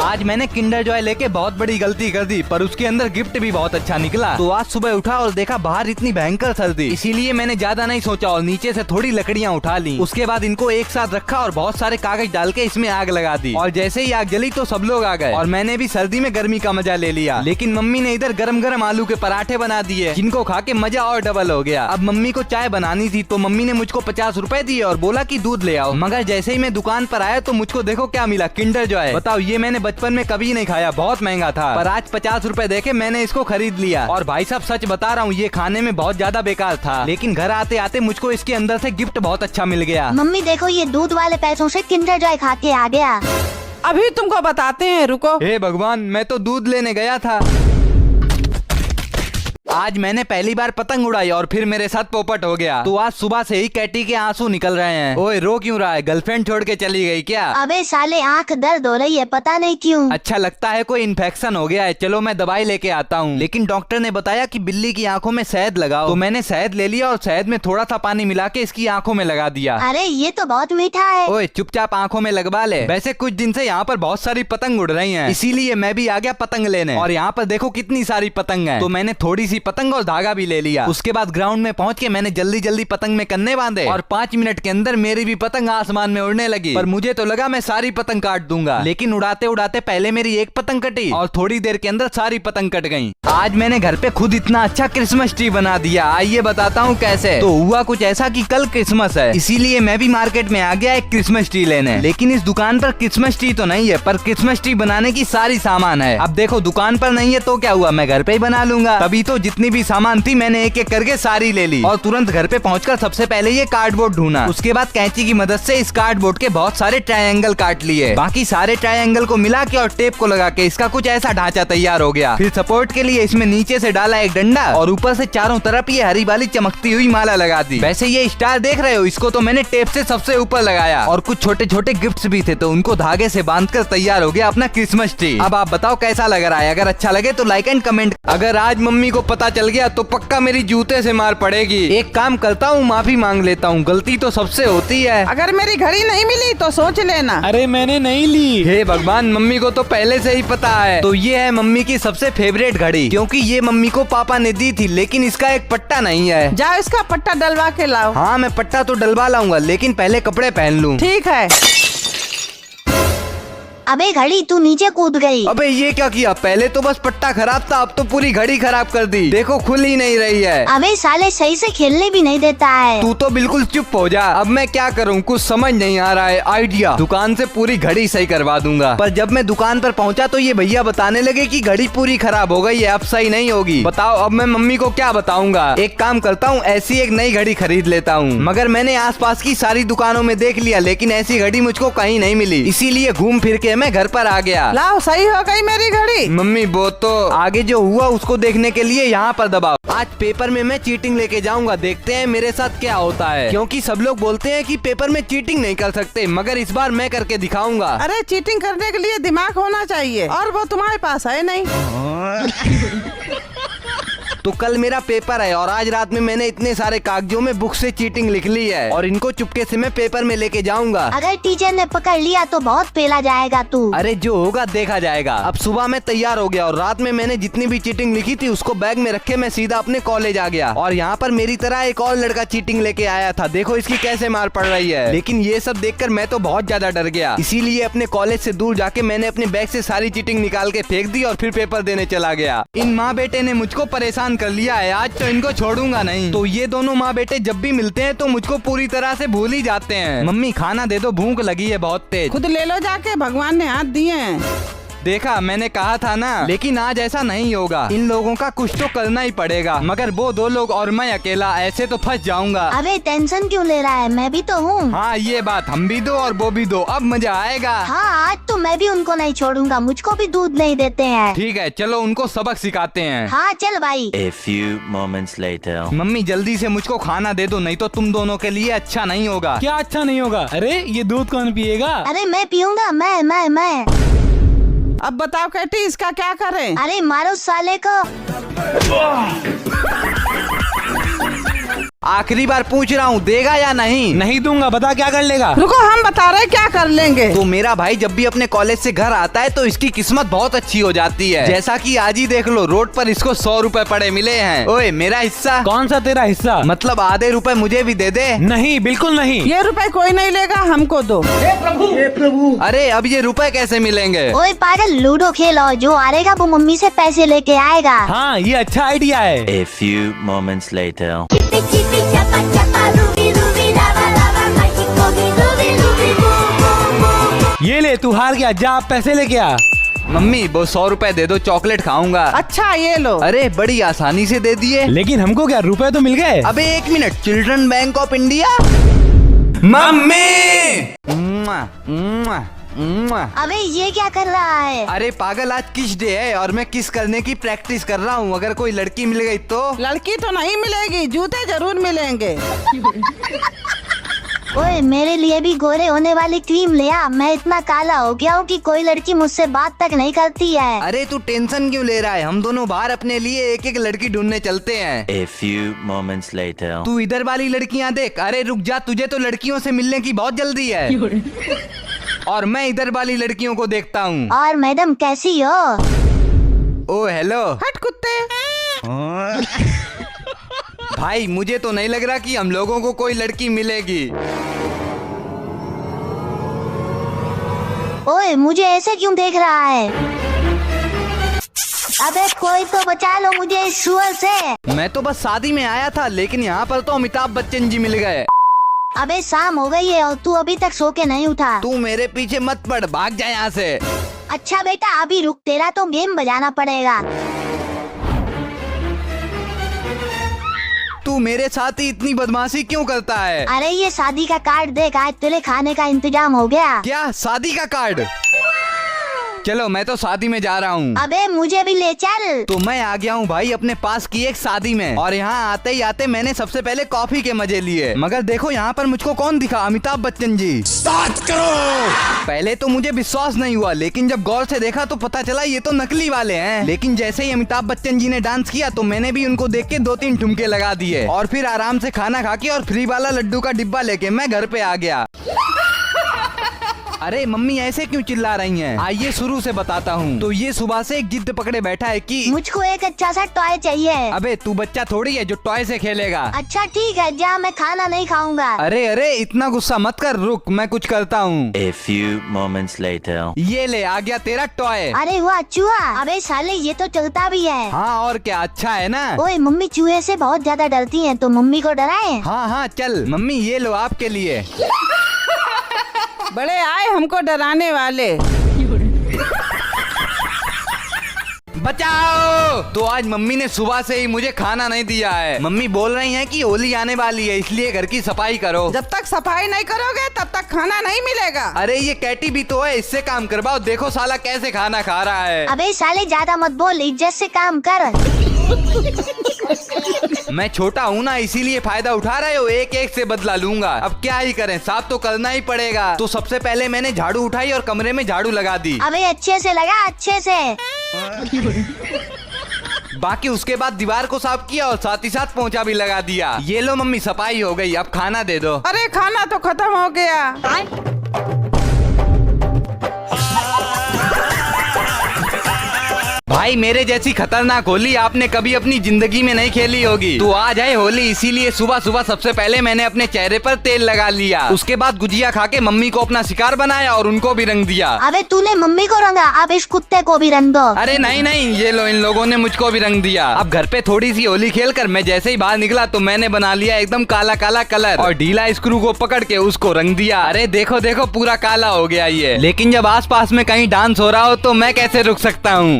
आज मैंने Kinder Joy लेके बहुत बड़ी गलती कर दी, पर उसके अंदर गिफ्ट भी बहुत अच्छा निकला। तो आज सुबह उठा और देखा बाहर इतनी भयंकर सर्दी, इसीलिए मैंने ज्यादा नहीं सोचा और नीचे से थोड़ी लकड़ियाँ उठा ली। उसके बाद इनको एक साथ रखा और बहुत सारे कागज डाल के इसमें आग लगा दी। और जैसे ही आग जली तो सब लोग आ गए और मैंने भी सर्दी में गर्मी का मजा ले लिया। लेकिन मम्मी ने इधर गरम गरम आलू के पराठे बना दिए, जिनको खा के मजा और डबल हो गया। अब मम्मी को चाय बनानी थी तो मम्मी ने मुझको 50 रुपए दिए और बोला कि दूध ले आओ। मगर जैसे ही मैं दुकान पर आया तो मुझको देखो क्या मिला, किंडर जॉय। बताओ, ये मैंने बचपन में कभी नहीं खाया, बहुत महंगा था, पर आज 50 रुपए देके मैंने इसको खरीद लिया। और भाई साहब सच बता रहा हूँ, ये खाने में बहुत ज्यादा बेकार था, लेकिन घर आते आते मुझको इसके अंदर से गिफ्ट बहुत अच्छा मिल गया। मम्मी देखो, ये दूध वाले पैसों से किंडर जॉय खा के आ गया। अभी तुमको बताते हैं, रुको। हे भगवान, मैं तो दूध लेने गया था। आज मैंने पहली बार पतंग उड़ाई और फिर मेरे साथ पोपट हो गया। तो आज सुबह से ही कैटी के आंसू निकल रहे हैं। ओए, रो क्यों रहा है? गर्लफ्रेंड छोड़ के चली गई क्या? अबे साले, आंख दर्द हो रही है, पता नहीं क्यों। अच्छा, लगता है कोई इन्फेक्शन हो गया है। चलो मैं दवाई लेके आता हूँ। लेकिन डॉक्टर ने बताया कि बिल्ली की आंखों में शहद लगाओ। तो मैंने शहद ले लिया और शहद में थोड़ा सा पानी मिला के इसकी आंखों में लगा दिया। अरे ये तो बहुत मीठा है। ओए, चुपचाप आंखों में लगवा ले। वैसे कुछ दिन से यहाँ पर बहुत सारी पतंग उड़ रही हैं, इसीलिए मैं भी आ गया पतंग लेने। और यहाँ पर देखो कितनी सारी पतंग है। तो मैंने थोड़ी सी पतंग और धागा भी ले लिया। उसके बाद ग्राउंड में पहुंच के मैंने जल्दी जल्दी पतंग में कन्ने बांधे और 5 मिनट के अंदर मेरी भी पतंग आसमान में उड़ने लगी। पर मुझे तो लगा मैं सारी पतंग काट दूंगा, लेकिन उड़ाते उड़ाते पहले मेरी एक पतंग कटी और थोड़ी देर के अंदर सारी पतंग कट गई। आज मैंने घर पे खुद इतना अच्छा क्रिसमस ट्री बना दिया। आइए बताता हूँ कैसे। तो हुआ कुछ ऐसा कि कल क्रिसमस है, इसीलिए मैं भी मार्केट में आ गया एक क्रिसमस ट्री लेने। लेकिन इस दुकान पर क्रिसमस ट्री तो नहीं है, पर क्रिसमस ट्री बनाने की सारी सामान है। अब देखो, दुकान पर नहीं है तो क्या हुआ, मैं घर पे ही बना लूंगा। तभी तो जितनी भी सामान थी मैंने एक एक करके सारी ले ली और तुरंत घर पे पहुंचकर सबसे पहले ये कार्डबोर्ड ढूंढा। उसके बाद कैंची की मदद से इस कार्डबोर्ड के बहुत सारे ट्रायंगल काट लिए। बाकी सारे ट्रायंगल को मिला के और टेप को लगा के इसका कुछ ऐसा ढांचा तैयार हो गया। फिर सपोर्ट के लिए इसमें नीचे से डाला एक डंडा और ऊपर से चारों तरफ ये हरी वाली चमकती हुई माला लगा दी। वैसे ये स्टार देख रहे हो, इसको तो मैंने टेप से सबसे ऊपर लगाया और कुछ छोटे छोटे गिफ्ट्स भी थे, तो उनको धागे से बांधकर तैयार हो गया अपना क्रिसमस ट्री। अब आप बताओ कैसा लग रहा है? अगर अच्छा लगे तो लाइक एंड कमेंट। अगर आज मम्मी को पता चल गया तो पक्का मेरी जूते से मार पड़ेगी। एक काम करता हूँ, माफी मांग लेता हूँ, गलती तो सबसे होती है। अगर मेरी घड़ी नहीं मिली तो सोच लेना। अरे मैंने नहीं ली। हे भगवान, मम्मी को तो पहले से ही पता है। तो ये है मम्मी की सबसे फेवरेट घड़ी, क्योंकि ये मम्मी को पापा ने दी थी, लेकिन इसका एक पट्टा नहीं है। जाओ इसका पट्टा डलवा के लाओ। हाँ, मैं पट्टा तो डलवा लाऊंगा, लेकिन पहले कपड़े पहन लूं। ठीक है। अबे घड़ी, तू नीचे कूद गई। अबे ये क्या किया? पहले तो बस पट्टा खराब था, अब तो पूरी घड़ी खराब कर दी। देखो, खुल ही नहीं रही है। अबे साले, सही से खेलने भी नहीं देता है। तू तो बिल्कुल चुप हो जा। अब मैं क्या करूं, कुछ समझ नहीं आ रहा है। आइडिया, दुकान से पूरी घड़ी सही करवा दूंगा। पर जब मैं दुकान पर पहुंचा तो ये भैया बताने लगे कि घड़ी पूरी खराब हो गई है, अब सही नहीं होगी। बताओ, अब मैं मम्मी को क्या बताऊंगा? एक काम करता हूँ, ऐसी एक नई घड़ी खरीद लेता हूँ। मगर मैंने आसपास की सारी दुकानों में देख लिया, लेकिन ऐसी घड़ी मुझको कहीं नहीं मिली, इसीलिए घूम फिर के मैं घर पर आ गया। लाओ, सही हो गई मेरी घड़ी। मम्मी, वो तो आगे जो हुआ उसको देखने के लिए यहाँ पर दबाओ। आज पेपर में मैं चीटिंग लेके जाऊंगा, देखते हैं मेरे साथ क्या होता है। क्योंकि सब लोग बोलते हैं कि पेपर में चीटिंग नहीं कर सकते, मगर इस बार मैं करके दिखाऊंगा। अरे चीटिंग करने के लिए दिमाग होना चाहिए, और वो तुम्हारे पास है नहीं। तो कल मेरा पेपर है और आज रात में मैंने इतने सारे कागजों में बुक से चीटिंग लिख ली है और इनको चुपके से मैं पेपर में लेके जाऊंगा। अगर टीचर ने पकड़ लिया तो बहुत पेला जाएगा तू। अरे जो होगा देखा जाएगा। अब सुबह मैं तैयार हो गया और रात में मैंने जितनी भी चीटिंग लिखी थी उसको बैग में रखे मैं सीधा अपने कॉलेज आ गया। और यहाँ पर मेरी तरह एक और लड़का चीटिंग लेके आया था, देखो इसकी कैसे मार पड़ रही है। लेकिन ये सब देखकर मैं तो बहुत ज्यादा डर गया, इसीलिए अपने कॉलेज से दूर जाके मैंने अपने बैग से सारी चीटिंग निकाल के फेंक दी और फिर पेपर देने चला गया। इन माँ बेटे ने मुझको परेशान कर लिया है, आज तो इनको छोड़ूंगा नहीं। तो ये दोनों माँ बेटे जब भी मिलते हैं तो मुझको पूरी तरह से भूल ही जाते हैं। मम्मी, खाना दे दो, भूख लगी है बहुत तेज। खुद ले लो जाके, भगवान ने हाथ दिए हैं। देखा, मैंने कहा था ना। लेकिन आज ऐसा नहीं होगा, इन लोगों का कुछ तो करना ही पड़ेगा। मगर वो 2 लोग और मैं अकेला, ऐसे तो फंस जाऊंगा। अबे टेंशन क्यों ले रहा है, मैं भी तो हूँ। हाँ, ये बात हम भी दो और वो भी दो, अब मजा आएगा। हाँ, आज तो मैं भी उनको नहीं छोड़ूंगा, मुझको भी दूध नहीं देते हैं। ठीक है, चलो उनको सबक सिखाते हैं। हाँ चल भाई। A few moments later. Mummy, जल्दी से मुझको खाना दे दो, नहीं तो तुम दोनों के लिए अच्छा नहीं होगा। क्या अच्छा नहीं होगा? अरे ये दूध कौन पिएगा? अरे मैं पीऊंगा, मैं। अब बताओ कैटी, इसका क्या करें? अरे मारो साले को। आखिरी बार पूछ रहा हूँ, देगा या नहीं? नहीं दूंगा, बता क्या कर लेगा। रुको, हम बता रहे क्या कर लेंगे। तो मेरा भाई जब भी अपने कॉलेज से घर आता है तो इसकी किस्मत बहुत अच्छी हो जाती है। जैसा कि आज ही देख लो, रोड पर इसको 100 रुपए पड़े मिले हैं। ओए मेरा हिस्सा। कौन सा तेरा हिस्सा? मतलब आधे रुपए मुझे भी दे दे। नहीं, बिल्कुल नहीं। ये रुपए कोई नहीं लेगा, हमको दो। अरे अब ये रुपए कैसे मिलेंगे? ओए पागल, लूडो खेलो, जो हारेगा वो मम्मी से पैसे लेके आएगा। हाँ, ये अच्छा आइडिया है। A few moments later. Chipi chipi chapa chapa ruby ruby lava lava mágico mi ruby ruby boom boom boom. ये ले, तू हार गया, जा आप पैसे लेके आ। मम्मी वो 100 रुपए दे दो, चॉकलेट खाऊंगा। अच्छा ये लो। अरे बड़ी आसानी से दे दिए। लेकिन हमको क्या, रुपए तो मिल गए। अबे एक minute, children bank of India. Mummy. मुआ, मुआ, मुआ। अबे ये क्या कर रहा है? अरे पागल, आज किस डे है और मैं किस करने की प्रैक्टिस कर रहा हूँ। अगर कोई लड़की मिल गई तो? लड़की तो नहीं मिलेगी, जूते जरूर मिलेंगे। ओए मेरे लिए भी गोरे होने वाली क्रीम ले आ। मैं इतना काला हो गया हूँ कि कोई लड़की मुझसे बात तक नहीं करती है। अरे तू टेंशन क्यों ले रहा है? हम दोनों बाहर अपने लिए एक एक लड़की ढूंढने चलते हैं। A few moments later. तू इधर वाली लड़कियाँ देख। अरे रुक जा, तुझे तो लड़कियों से मिलने की बहुत जल्दी है। और मैं इधर वाली लड़कियों को देखता हूँ। और मैडम कैसी हो? ओ हेलो। हट कुत्ते। भाई मुझे तो नहीं लग रहा कि हम लोगों को कोई लड़की मिलेगी। ओए मुझे ऐसे क्यों देख रहा है? अबे कोई तो बचा लो मुझे इस सुअर से। मैं तो बस शादी में आया था, लेकिन यहाँ पर तो अमिताभ बच्चन जी मिल गए। अबे शाम हो गई है और तू अभी तक सो के नहीं उठा। तू मेरे पीछे मत पड़, भाग जा यहाँ से। अच्छा बेटा अभी रुक, तेरा तो गेम बजाना पड़ेगा। तू मेरे साथ ही इतनी बदमाशी क्यों करता है? अरे ये शादी का कार्ड देख, आज तेरे खाने का इंतजाम हो गया। क्या शादी का कार्ड? चलो मैं तो शादी में जा रहा हूँ। अबे मुझे भी ले चल। तो मैं आ गया हूँ भाई अपने पास की एक शादी में, और यहाँ आते ही आते मैंने सबसे पहले कॉफी के मजे लिए। मगर देखो यहाँ पर मुझको कौन दिखा? अमिताभ बच्चन जी। स्टार्ट करो। पहले तो मुझे विश्वास नहीं हुआ, लेकिन जब गौर से देखा तो पता चला ये तो नकली वाले हैं। लेकिन जैसे ही अमिताभ बच्चन जी ने डांस किया तो मैंने भी उनको देख के 2-3 ठुमके लगा दिए, और फिर आराम से खाना खा के और फ्री वाला लड्डू का डिब्बा लेके मैं घर पे आ गया। अरे मम्मी ऐसे क्यों चिल्ला रही हैं? आइए शुरू से बताता हूँ। तो ये सुबह से एक जिद पकड़े बैठा है कि मुझको एक अच्छा सा टॉय चाहिए। अबे तू बच्चा थोड़ी है जो टॉय से खेलेगा। अच्छा ठीक है, जा मैं खाना नहीं खाऊंगा। अरे अरे इतना गुस्सा मत कर, रुक मैं कुछ करता हूँ। A few moments later. ये ले, आ गया तेरा टॉय। अरे वाह चूहा। अबे साले ये तो चलता भी है। हाँ और क्या, अच्छा है ना? ओए मम्मी चूहे से बहुत ज्यादा डरती हैं, तो मम्मी को डराएं। हाँ हाँ चल मम्मी, ये लो आपके लिए। बड़े आए हमको डराने वाले। बचाओ। तो आज मम्मी ने सुबह से ही मुझे खाना नहीं दिया है। मम्मी बोल रही हैं कि होली आने वाली है, इसलिए घर की सफाई करो। जब तक सफाई नहीं करोगे तब तक खाना नहीं मिलेगा। अरे ये कैटी भी तो है, इससे काम करवाओ। देखो साला कैसे खाना खा रहा है। अबे साले ज्यादा मत बोल, इज्जत से काम कर। मैं छोटा हूँ ना, इसीलिए फायदा उठा रहे हो। एक एक से बदला लूंगा। अब क्या ही करें, साफ तो करना ही पड़ेगा। तो सबसे पहले मैंने झाड़ू उठाई और कमरे में झाड़ू लगा दी। अबे अच्छे से लगा, अच्छे से। बाकी उसके बाद दीवार को साफ किया और साथ ही साथ पोंछा भी लगा दिया। ये लो मम्मी, सफाई हो गई, अब खाना दे दो। अरे खाना तो खत्म हो गया। भाई मेरे जैसी खतरनाक होली आपने कभी अपनी जिंदगी में नहीं खेली होगी। तो आज है होली, इसीलिए सुबह सुबह सबसे पहले मैंने अपने चेहरे पर तेल लगा लिया। उसके बाद गुजिया खा के मम्मी को अपना शिकार बनाया और उनको भी रंग दिया। अबे तूने मम्मी को रंगा, अब इस कुत्ते को भी रंग दो। अरे नहीं नहीं, ये लो, इन लोगों ने मुझको भी रंग दिया। अब घर पे थोड़ी सी होली खेलकर मैं जैसे ही बाहर निकला तो मैंने बना लिया एकदम काला काला कलर, और ढीला स्क्रू को पकड़ के उसको रंग दिया। अरे देखो देखो पूरा काला हो गया ये। लेकिन जब आस पास में कहीं डांस हो रहा हो तो मैं कैसे रुक सकता हूँ।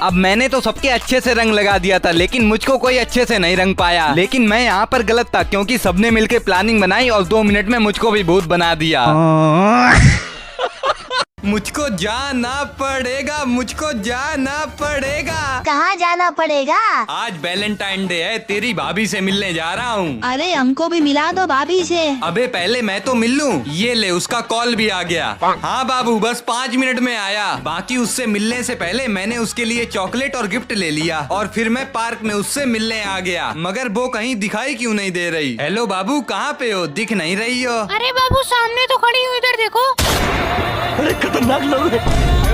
अब मैंने तो सबके अच्छे से रंग लगा दिया था, लेकिन मुझको कोई अच्छे से नहीं रंग पाया। लेकिन मैं यहाँ पर गलत था, क्योंकि सबने मिलकर प्लानिंग बनाई और 2 मिनट में मुझको भी भूत बना दिया। मुझको जाना पड़ेगा, मुझको जाना पड़ेगा। कहाँ जाना पड़ेगा? आज वैलेंटाइन डे है, तेरी भाभी से मिलने जा रहा हूँ। अरे हमको भी मिला दो भाभी से। अबे पहले मैं तो मिल लूं। ये ले, उसका कॉल भी आ गया। हाँ बाबू, बस 5 मिनट में आया। बाकी उससे मिलने से पहले मैंने उसके लिए चॉकलेट और गिफ्ट ले लिया और फिर मैं पार्क में उससे मिलने आ गया। मगर वो कहीं दिखाई क्यों नहीं दे रही? हेलो बाबू, कहाँ पे हो? दिख नहीं रही हो। अरे बाबू सामने तो खड़ी हूँ, इधर देखो। अरे खतरनाक लोग हैं।